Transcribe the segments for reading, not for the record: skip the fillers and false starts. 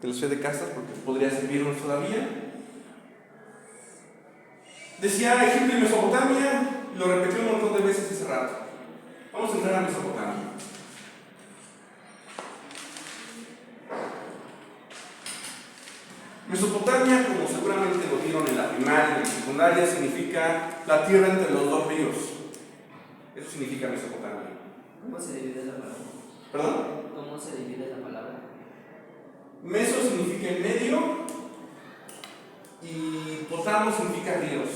de la ciudad de Castas, porque podría servirnos todavía. Decía Egipto y Mesopotamia, lo repetí un montón de veces hace rato. Vamos a entrar a Mesopotamia. Mesopotamia, como seguramente lo vieron en la primaria y en la secundaria, significa la tierra entre los dos ríos. Eso significa Mesopotamia. ¿Cómo se divide la palabra? ¿Perdón? ¿Cómo se divide la palabra? Meso significa en medio y potamo significa ríos.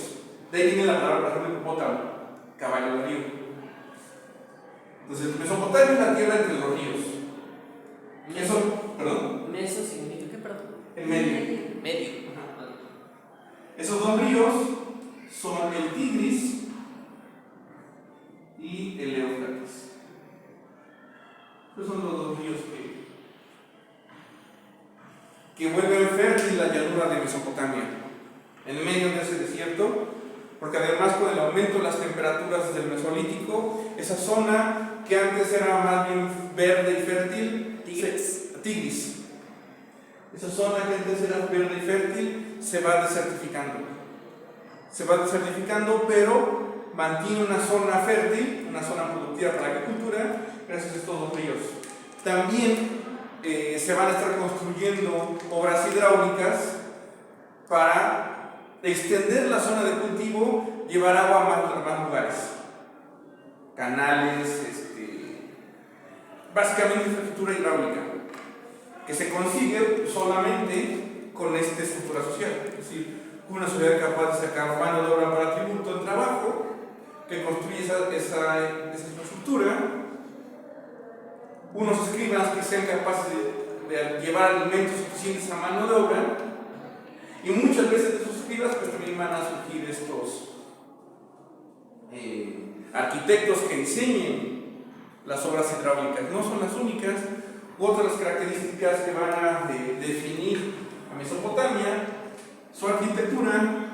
De ahí viene la palabra, por ejemplo, hipopótamo, caballo de río. Entonces, Mesopotamia es la tierra entre los ríos. Eso, perdón. Meso significa ¿qué, perdón? En medio. Medio. Ajá. Esos dos ríos son el Tigris y el Éufrates. Esos son los dos ríos que vuelven fértil la llanura de Mesopotamia, en medio de ese desierto, porque además con el aumento de las temperaturas desde el Mesolítico, esa zona que antes era más bien verde y fértil, Tigris. Esa zona que antes era verde y fértil se va desertificando. Se va desertificando, pero mantiene una zona fértil, una zona productiva para la agricultura, gracias a estos dos ríos. También se van a estar construyendo obras hidráulicas para extender la zona de cultivo, llevar agua a más lugares. Canales, básicamente infraestructura hidráulica, que se consigue solamente con esta estructura social. Es decir, una sociedad capaz de sacar mano de obra para tributo en trabajo, que construye esa infraestructura, unos escribas que sean capaces de llevar alimentos suficientes a mano de obra, y muchas veces de esos escribas pues también van a surgir estos arquitectos que diseñen las obras hidráulicas. No son las únicas. Otras características que van a definir a Mesopotamia, su arquitectura,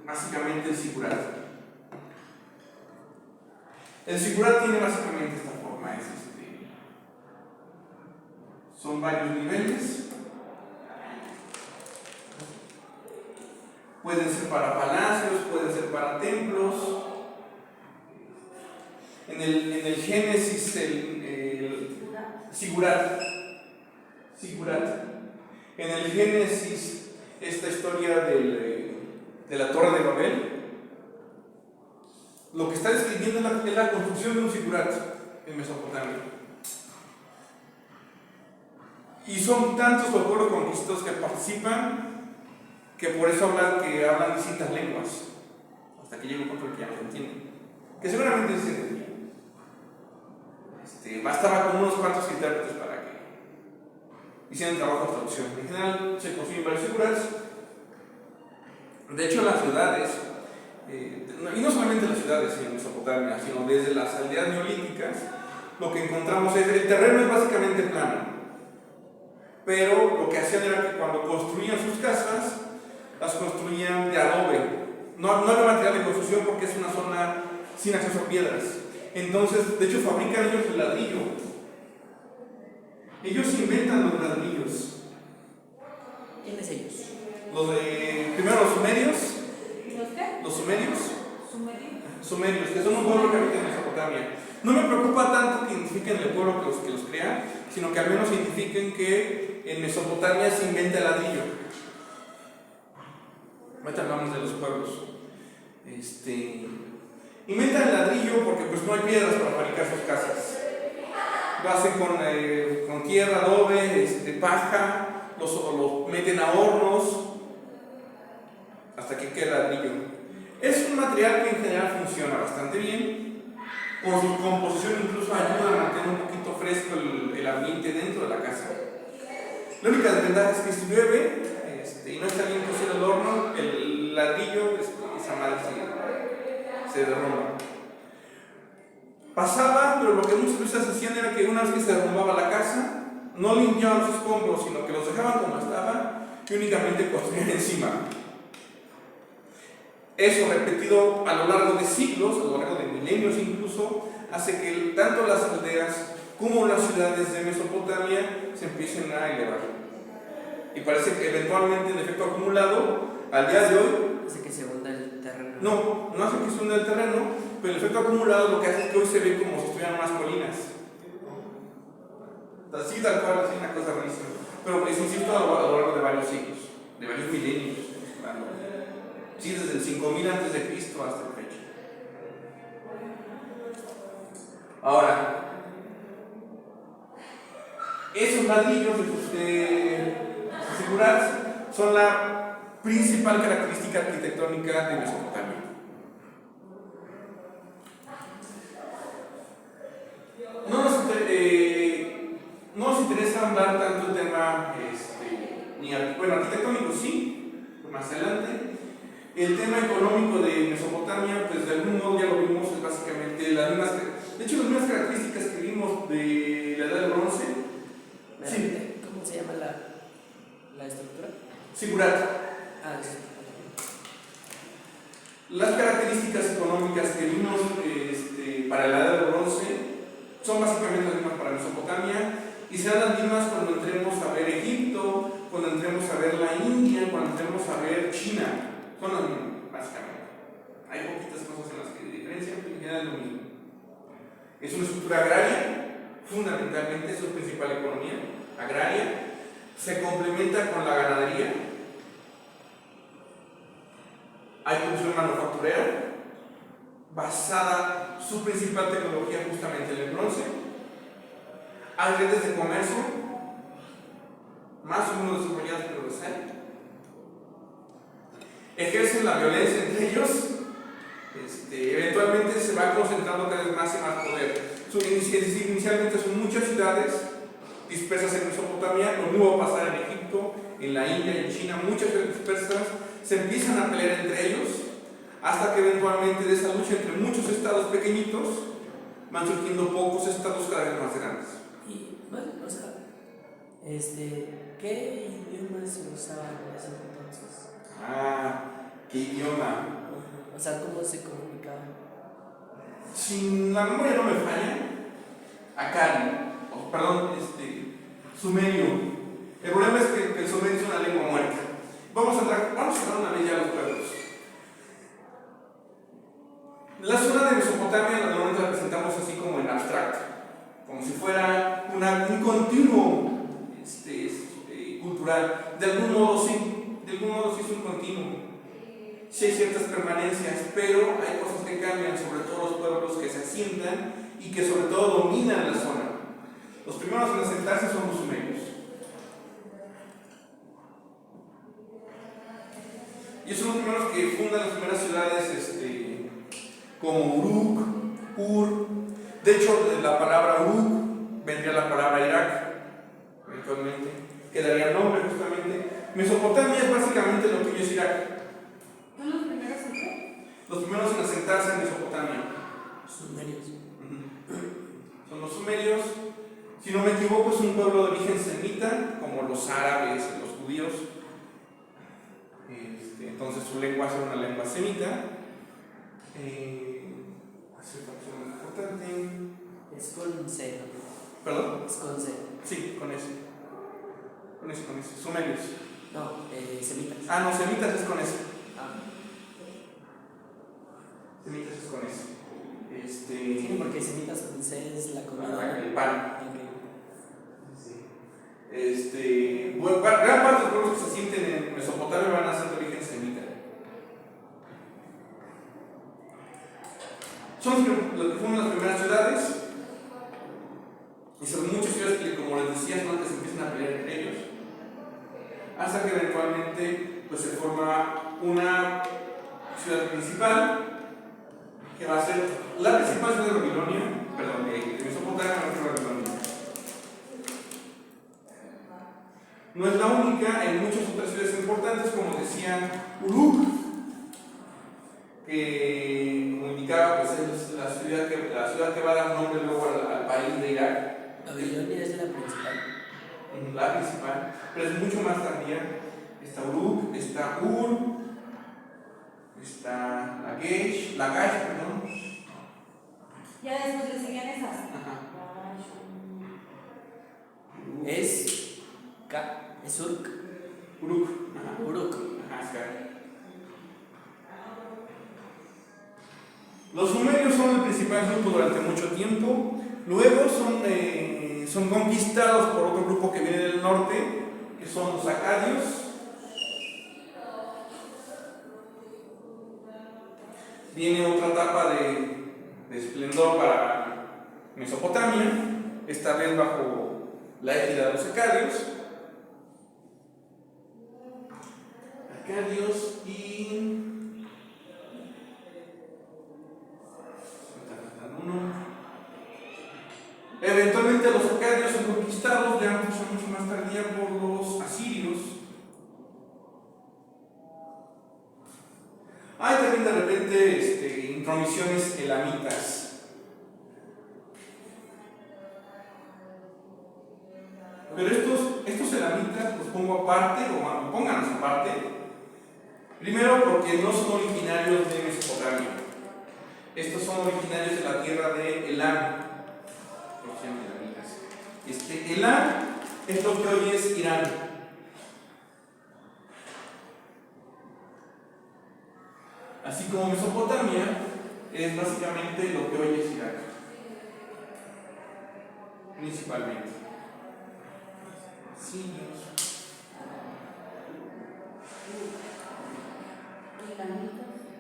básicamente el zigurat. El zigurat tiene básicamente esta forma, son varios niveles, pueden ser para palacios, pueden ser para templos. En el Génesis, el zigurat. En el Génesis, esta historia de la Torre de Babel, lo que está describiendo es la construcción de un zigurat en Mesopotamia. Y son tantos los pueblos conquistados que participan, que por eso hablan distintas lenguas, hasta que llega un punto en que ya no se entienden, que seguramente se entendía. Bastaba con unos cuantos intérpretes para que hicieran trabajo de traducción. En general se construyen varios zigurats. De hecho, las ciudades, y no solamente las ciudades en Mesopotamia, sino desde las aldeas neolíticas, lo que encontramos es el terreno es básicamente plano, pero lo que hacían era que cuando construían sus casas, las construían de adobe. No había material de construcción porque es una zona sin acceso a piedras. Entonces, de hecho, fabrican ellos el ladrillo. Ellos inventan los ladrillos. ¿Quiénes ellos? Primero los sumerios. ¿Los qué? Los sumerios. ¿Sumerios? Que son un pueblo que habita en Mesopotamia. No me preocupa tanto que identifiquen el pueblo que los crea, sino que al menos identifiquen que en Mesopotamia se inventa el ladrillo. Ahorita hablamos de los pueblos. Inventan el ladrillo porque pues no hay piedras para fabricar sus casas. Lo hacen con tierra, adobe, paja, los meten a hornos hasta que queda ladrillo. Es un material que en general funciona bastante bien. Por su composición incluso ayuda a mantener un poquito fresco el ambiente dentro de la casa. La única desventaja es que si llueve y no está bien cocido el horno, el ladrillo, esa madre se derrumba. Pasaba, pero lo que muchas veces hacían era que una vez que se derrumbaba la casa, no limpiaban los escombros, sino que los dejaban como estaban y únicamente construían encima. Eso, repetido a lo largo de siglos, a lo largo de milenios incluso, hace que tanto las aldeas como las ciudades de Mesopotamia se empiecen a elevar. Y parece que eventualmente el efecto acumulado, al día de hoy, Hace que se hunda el terreno. no hace que se hunda el terreno, pero el efecto acumulado lo que hace es que hoy se ve como si estuvieran más colinas. Así tal cual, así una cosa rarísima. Pero pues insisto, a lo largo de varios siglos, de varios milenios. Sí, desde el 5000 antes de Cristo hasta la fecha. Ahora, esos ladrillos de Sigurat son la principal característica arquitectónica de Mesopotamia. No nos interesa hablar tanto el tema, arquitectónico sí, más adelante. El tema económico de Mesopotamia, pues de algún modo ya lo vimos, es básicamente las mismas, de hecho las mismas características que vimos de la Edad del Bronce. Sí. ¿Cómo se llama la estructura? Sigurat. Sí. Las características económicas que vimos para la Edad del Bronce son básicamente las mismas para Mesopotamia y serán las mismas cuando entremos a ver Egipto, cuando entremos a ver la India, cuando entremos a ver China. Son las mismas, básicamente. Hay poquitas cosas en las que diferencian, pero en general es lo mismo. Es una estructura agraria, fundamentalmente, es su principal economía, agraria. Se complementa con la ganadería. Hay producción manufacturera, basada su principal tecnología justamente en el bronce. Hay redes de comercio, más o menos desarrolladas, pero las hay. Ejercen la violencia entre ellos. Eventualmente se va concentrando cada vez más y más poder. Inicialmente son muchas ciudades dispersas en Mesopotamia, lo mismo va a pasar en Egipto, en la India, en China, muchas ciudades dispersas se empiezan a pelear entre ellos, hasta que eventualmente de esa lucha entre muchos estados pequeñitos van surgiendo pocos estados cada vez más grandes. Y bueno, o sea, ¿qué idiomas se usaban en ese entonces? ¿Qué idioma? O sea, ¿cómo se comunicaban? Si la memoria no me falla, sumerio. El problema es que el sumerio es una lengua muerta. Vamos a hablar una vez ya de los pueblos. La zona de Mesopotamia normalmente la presentamos así como en abstracto, como si fuera un continuo cultural. De algún modo sí es un continuo. Sí hay ciertas permanencias, pero hay cosas que cambian, sobre todo los pueblos que se asientan y que sobre todo dominan la zona. Los primeros en asentarse son los sumerios. Y son los primeros que fundan las primeras ciudades como Uruk, Ur. De hecho, la palabra Uruk vendría la palabra Irak, eventualmente. Quedaría el nombre justamente. Mesopotamia es básicamente lo que hoy es Irak. ¿Son los primeros en qué? Los primeros en asentarse en Mesopotamia. Sumerios. Son los sumerios. Si no me equivoco, es un pueblo de origen semita, como los árabes y los judíos. Entonces su lengua es una lengua semita. Hace otra cosa muy importante. Es con C. ¿Perdón? Es con C. Sí, con ese. Con ese. Sumerios. No, semitas. No, semitas es con ese. Ah. Semitas es con ese. Sí, porque semitas con C es la comida. El pan. Okay. Gran parte de los pueblos que se sienten en Mesopotamia van a ser de origen semita. Son los que fueron las primeras ciudades. Y son muchas ciudades que, como les decía, son las que se empiezan a pelear entre ellos. Hasta que eventualmente pues, se forma una ciudad principal, que va a ser la principal ciudad de Babilonia, de Mesopotamia, nuestra Babilonia. No es la única, hay muchas otras ciudades importantes, como decía Uruk, que como indicaba, pues es la ciudad que va a dar nombre luego al país de Irak. Babilonia es la principal. La principal, pero es mucho más tardía. Está Uruk, está Ur, está Lagash, perdón. Ya después le seguían esas. Ajá. Es Urk. Uruk. Ajá. Uruk. Ajá, es que- Los sumerios son el principal grupo durante mucho tiempo. Luego son conquistados por otro grupo que viene del norte, que son los acadios. Viene otra etapa de esplendor para Mesopotamia, esta vez bajo la égida de los acadios. Acadios y... Eventualmente los acadios son conquistados ya mucho más tardía por los asirios. Hay también de repente intromisiones elamitas. Pero estos elamitas los pongo aparte, o pónganlos aparte. Primero porque no son originarios de Mesopotamia. Estos son originarios de la tierra de Elam. Elam es lo que hoy es Irán. Así como Mesopotamia es básicamente lo que hoy es Irak. Principalmente. Sirios.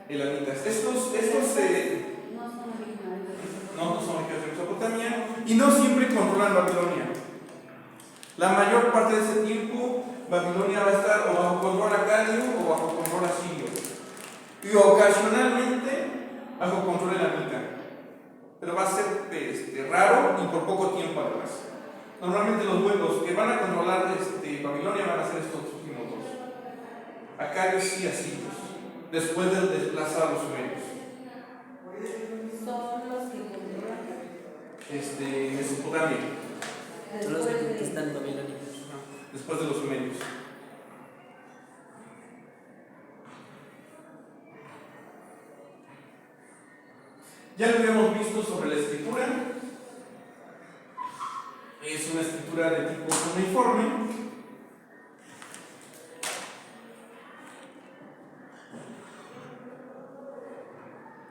Elamitas. Estos No son originarios. no son originarios de Mesopotamia y no siempre controlan Babilonia. La mayor parte de ese tiempo Babilonia va a estar o bajo control acadio o bajo control asirio. Y ocasionalmente bajo control elamita. Pero va a ser raro y por poco tiempo además. Normalmente los vuelos que van a controlar Babilonia van a ser estos últimos dos. Acadios y asirios. Después de desplazar a los sumerios. Son los que controlan. Mesopotamia. Son los que conquistan Babilonia. Después de los sumerios. Ya lo habíamos visto sobre la escritura. Es una escritura de tipo cuneiforme.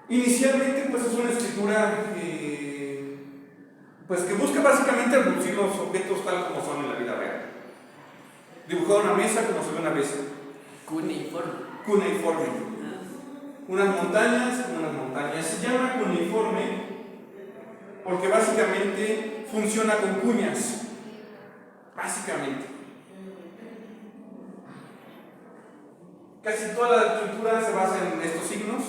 Inicialmente, pues es una escritura que busca básicamente reducir los objetos tal como son en la vida real. Dibujar una mesa como se ve una mesa. Cuneiforme. Unas montañas. Se llama cuneiforme porque básicamente funciona con cuñas. Básicamente. Casi toda la escritura se basa en estos signos,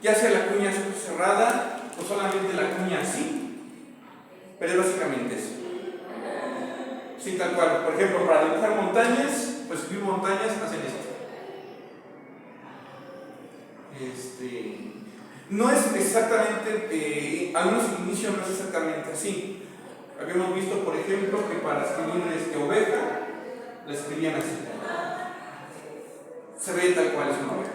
ya sea la cuña cerrada o solamente la cuña así, pero es básicamente eso. Sí, tal cual. Por ejemplo, para dibujar montañas, pues escribir montañas hacen esto. No es exactamente, al menos al inicio no es exactamente así. Habíamos visto, por ejemplo, que para escribir oveja, la escribían así. Se ve tal cual es una oveja.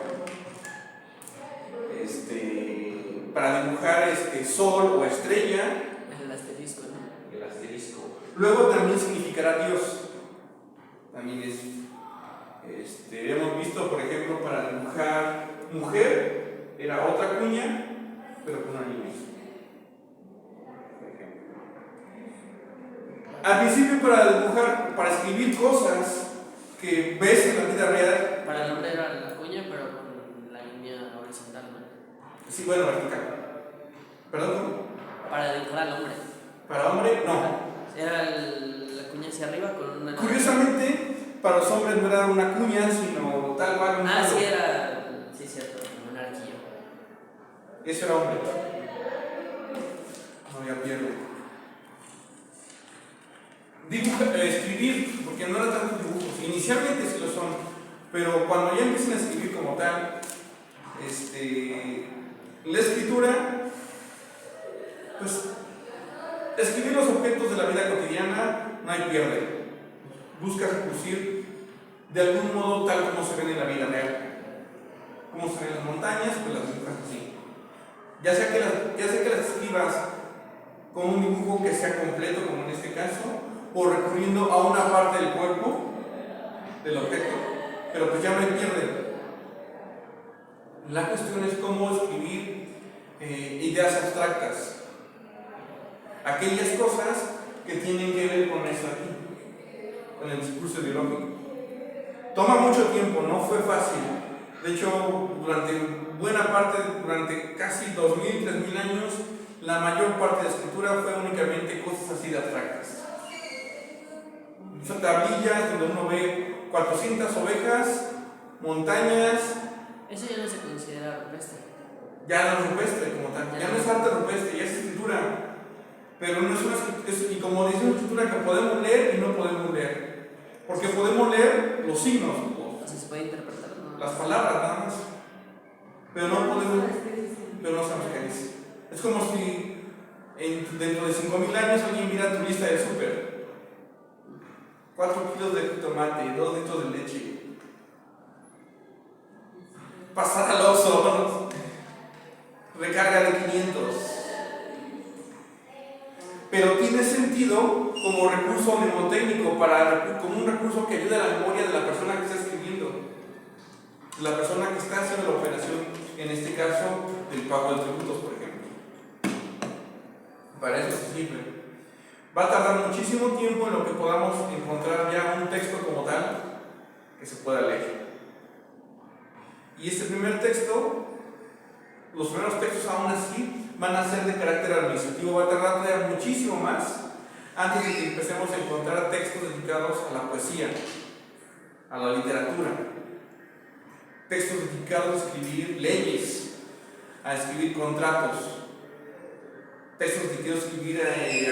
Para dibujar sol o estrella, El asterisco, ¿no? el asterisco. Luego también significará Dios. También es. Hemos visto, por ejemplo, para dibujar mujer, era otra cuña, pero con animales. Al principio, para dibujar, para escribir cosas que ves en la vida real. Para el hombre era la cuña, pero con la línea horizontal, ¿no? Sí, bueno, vertical. ¿Perdón? ¿Cómo? Para dibujar al hombre. Para hombre, no. Era la cuña hacia arriba con una. Curiosamente, para los hombres no era una cuña, sino tal cual. Sí, era. Sí, cierto, como un arquillo. Eso era hombre. No había pierde. Escribir, porque no eran tantos dibujos. Inicialmente sí lo son, pero cuando ya empiezan a escribir como tal, la escritura, pues, escribir los objetos de la vida cotidiana no hay pierde. Busca reproducir de algún modo tal como se ven en la vida real. Como se ven las montañas, pues las dibujas así. Ya sea que las escribas con un dibujo que sea completo, como en este caso, o recurriendo a una parte del cuerpo del objeto, pero pues ya me pierde. La cuestión es cómo escribir ideas abstractas, aquellas cosas que tienen que ver con eso aquí, con el discurso ideológico. Toma mucho tiempo, no fue fácil. De hecho, durante casi 2000, 3000 años, la mayor parte de la escritura fue únicamente cosas así de abstractas. Son tablillas donde uno ve 400 ovejas, montañas. Eso ya no se considera rupestre. Ya no es rupestre como tal, ya no es arte rupestre, ya es escritura. Pero no es una escritura, y como dice una escritura que podemos leer y no podemos leer. Porque podemos leer los signos, O sea, se puede interpretar, ¿no? las palabras nada más. Pero no podemos, pero no sabemos qué dice. Es como si dentro de 5000 años alguien mira tu lista del súper. 4 kilos de tomate, 2 litros de leche. Pasar al Oxxo, recarga de 500. Pero tiene sentido como recurso mnemotécnico, como un recurso que ayude a la memoria de la persona que está escribiendo, de la persona que está haciendo la operación, en este caso, del pago de tributos, por ejemplo. Para eso se sirve. Va a tardar muchísimo tiempo en lo que podamos encontrar ya un texto como tal que se pueda leer. Y este primer texto, los primeros textos aún así van a ser de carácter administrativo, va a tardar todavía muchísimo más antes de que empecemos a encontrar textos dedicados a la poesía, a la literatura, textos dedicados a escribir leyes, a escribir contratos, textos dedicados a escribir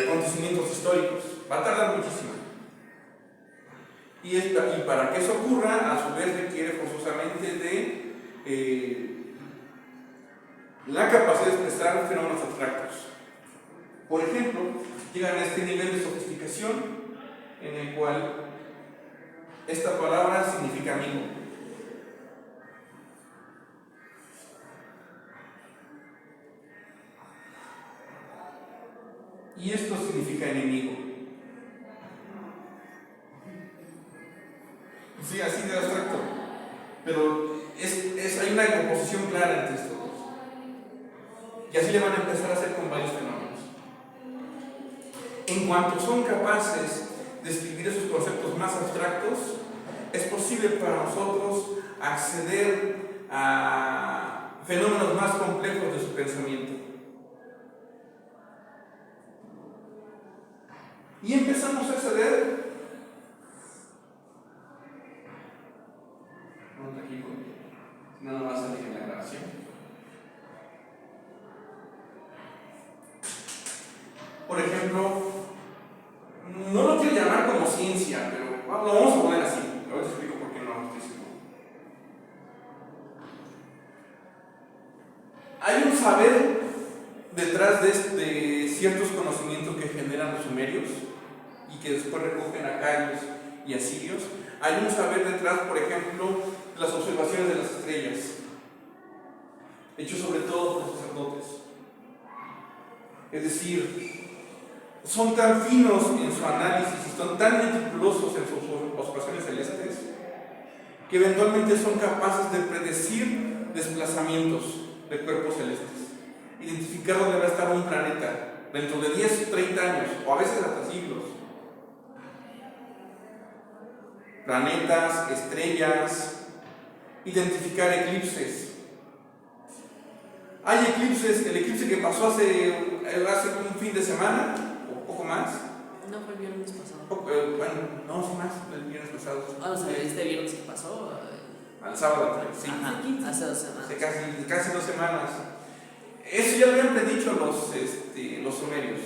acontecimientos históricos. Va a tardar muchísimo. Y para que eso ocurra, a su vez requiere forzosamente de la capacidad de expresar fenómenos abstractos. Por ejemplo, llegan a este nivel de sofisticación en el cual esta palabra significa amigo. Y esto significa enemigo. Sí, así de abstracto. Pero hay una composición clara entre estos dos. Y así le van a empezar a hacer con varios fenómenos. En cuanto son capaces de escribir esos conceptos más abstractos, es posible para nosotros acceder a fenómenos más complejos de su pensamiento. Y empezamos a acceder nada más a en la grabación. Por ejemplo, no lo quiero llamar como ciencia, pero lo vamos a poner así. Ahora te explico por qué no estoy seguro. Hay un saber detrás de ciertos conocimientos que generan los sumerios y que después recogen acadios y asirios. Hay un saber detrás, por ejemplo, de las observaciones de las estrellas, hechos sobre todo por los sacerdotes. Es decir, son tan finos en su análisis y son tan meticulosos en sus observaciones celestes que eventualmente son capaces de predecir desplazamientos de cuerpos celestes, identificar dónde va a estar un planeta dentro de 10 o 30 años, o a veces hasta siglos. Planetas, estrellas, identificar eclipses. Hay eclipses, el eclipse que pasó hace un fin de semana, o poco más. No fue el viernes pasado. Bueno, no, sí más, el viernes pasado. Ah, o sea, este viernes que pasó. Al sábado, sí. Ajá, hace 2 semanas. Hace casi 2 semanas. Eso ya lo habían predicho los sumerios.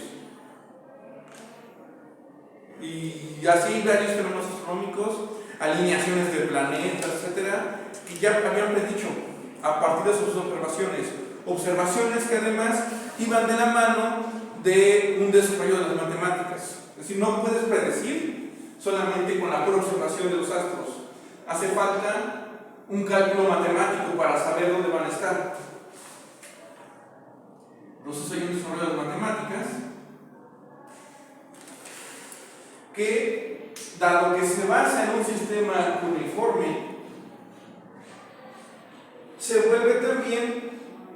Y así varios fenómenos astronómicos, alineaciones de planetas, etcétera, que ya habían predicho a partir de sus observaciones. Observaciones que además iban de la mano de un desarrollo de las matemáticas. Es decir, no puedes predecir solamente con la pura observación de los astros. Hace falta un cálculo matemático para saber dónde van a estar. Entonces hay un desarrollo de matemáticas que, dado que se basa en un sistema uniforme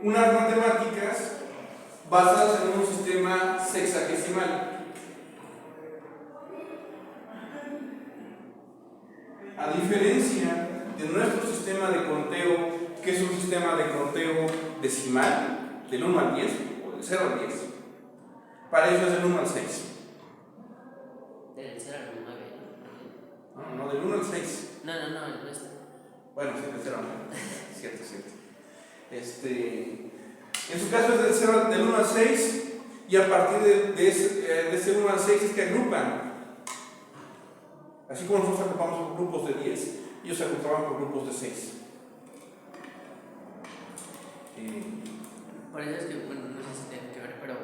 unas matemáticas basadas en un sistema sexagesimal. A diferencia de nuestro sistema de conteo, que es un sistema de conteo decimal, del 1 al 10 o del 0 al 10, para ellos es del 1 al 6. Del 0 al 9, No, del 1 al 6. no, el nuestro. Bueno, sí, del 0 al 9. Cierto. En su caso es del 1 al 6, y a partir de ese 1 al 6 es que agrupan. Así como nosotros agrupamos por grupos de 10, ellos se agrupaban por grupos de 6. Por eso es que, bueno, no sé si tiene que ver, pero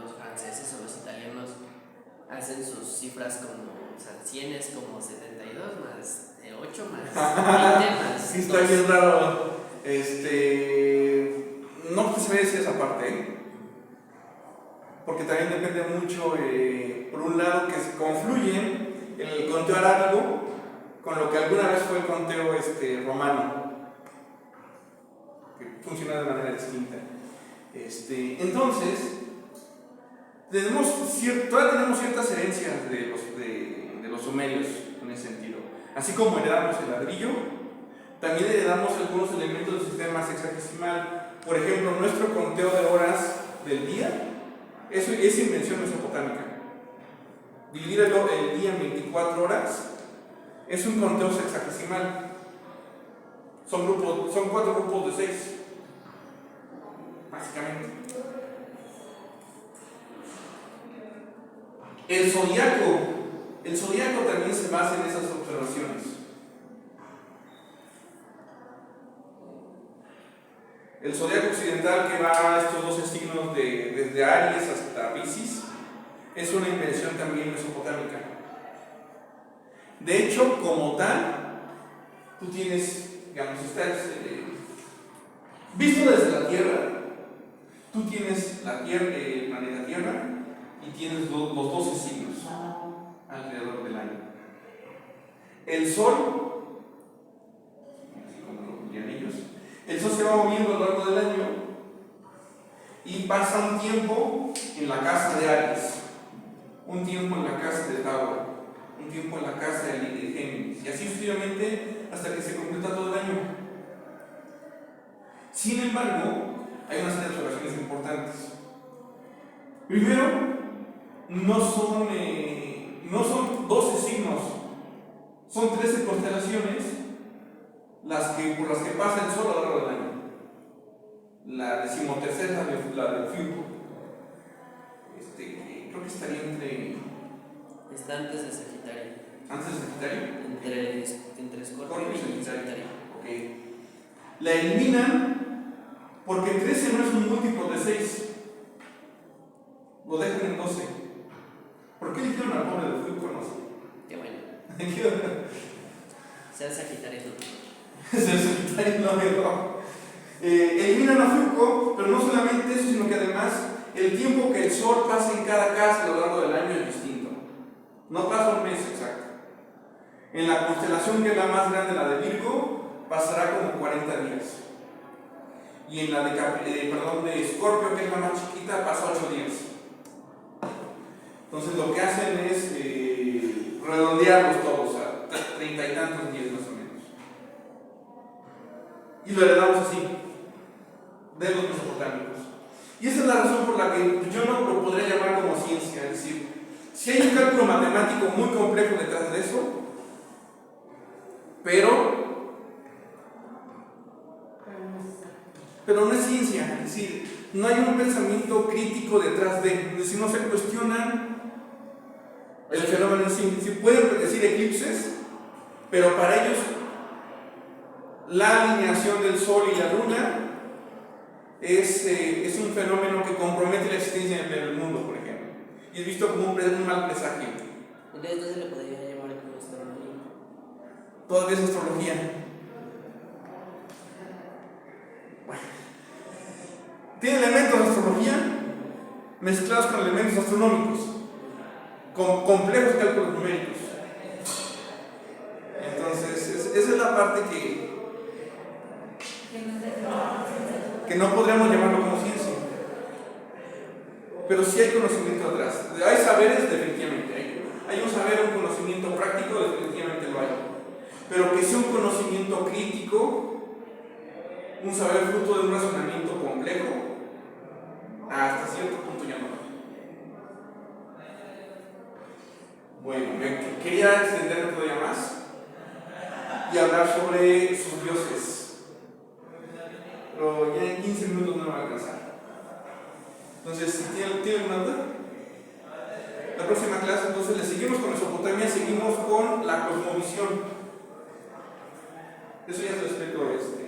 los franceses o los italianos hacen sus cifras como, o sea, 100 es como 72 más 8 más 20 más Sí, está 2. bien raro. No se ve esa parte, porque también depende mucho, por un lado, que se confluyen el conteo arábigo con lo que alguna vez fue el conteo romano, que funciona de manera distinta. Entonces, todavía tenemos ciertas herencias de los sumerios en ese sentido. Así como heredamos el ladrillo, también heredamos algunos elementos del sistema sexagesimal. Por ejemplo, nuestro conteo de horas del día es invención mesopotámica. Dividir el día en 24 horas es un conteo sexagesimal. Son 4 grupos de 6, básicamente. El zodiaco también se basa en esas observaciones. El zodiaco occidental, que va a estos 12 signos desde Aries hasta Piscis, es una invención también mesopotámica. De hecho, como tal, tú tienes, digamos, visto desde la Tierra, tú tienes la Tierra, el planeta Tierra, y tienes los 12 signos alrededor del año. El Sol, así como lo dirían ellos, el Sol se va moviendo a lo largo del año y pasa un tiempo en la casa de Aries, un tiempo en la casa de Tauro, un tiempo en la casa de Géminis, y así sucesivamente hasta que se completa todo el año. Sin embargo, hay una serie de observaciones importantes. Primero, no son 12 signos, son 13 constelaciones por las que pasa el Sol a lo largo del año. La 13ª, la del Fiuco, creo que estaría Está antes de Sagitario. ¿Antes de Sagitario? Entre Escorpio y Sagitario. Ok. La eliminan porque 13 no es un múltiplo de 6. Lo dejan en 12. ¿Por qué eligieron al pobre del Fiuco? No sé. Qué bueno. Ser Sagitario Ser Sagitario no erró. Eliminan a Fiuco, pero no solamente eso, sino que además el tiempo que el Sol pasa en cada casa a lo largo del año es distinto. No pasa un mes exacto. En la constelación, que es la más grande, la de Virgo, pasará como 40 días. Y en la de Escorpio, que es la más chiquita, pasa 8 días. Entonces lo que hacen es redondearlos todos a 30 y tantos días más o menos. Y lo heredamos así, de los mesopotámicos. Y esa es la razón por la que yo no lo podría llamar como ciencia. Es decir, si hay un cálculo matemático muy complejo detrás de eso, pero no es ciencia. Es decir, no hay un pensamiento crítico detrás de. Es decir, no se cuestionan el fenómeno en sí. Si pueden predecir eclipses, pero para ellos la alineación del Sol y la Luna es un fenómeno que compromete la existencia del mundo, por ejemplo, y es visto como un mal presagio. Entonces no se le podría llamar como astrología. Todavía es astrología. Bueno, tiene elementos de astrología mezclados con elementos astronómicos, con complejos cálculos numéricos. Entonces, esa es la parte que que no podríamos llamarlo como ciencia. Pero sí hay conocimiento atrás. Hay saberes, definitivamente. Hay un saber, un conocimiento práctico, definitivamente lo hay. Pero que sea un conocimiento crítico, un saber fruto de un razonamiento complejo, hasta cierto punto ya no lo hay. Bueno, quería extenderme todavía más y hablar sobre sus dioses. Pero ya en 15 minutos no me va a alcanzar. Entonces, ¿tiene alguna duda? La próxima clase, entonces, le seguimos con Mesopotamia, seguimos con la cosmovisión. Eso ya se lo explico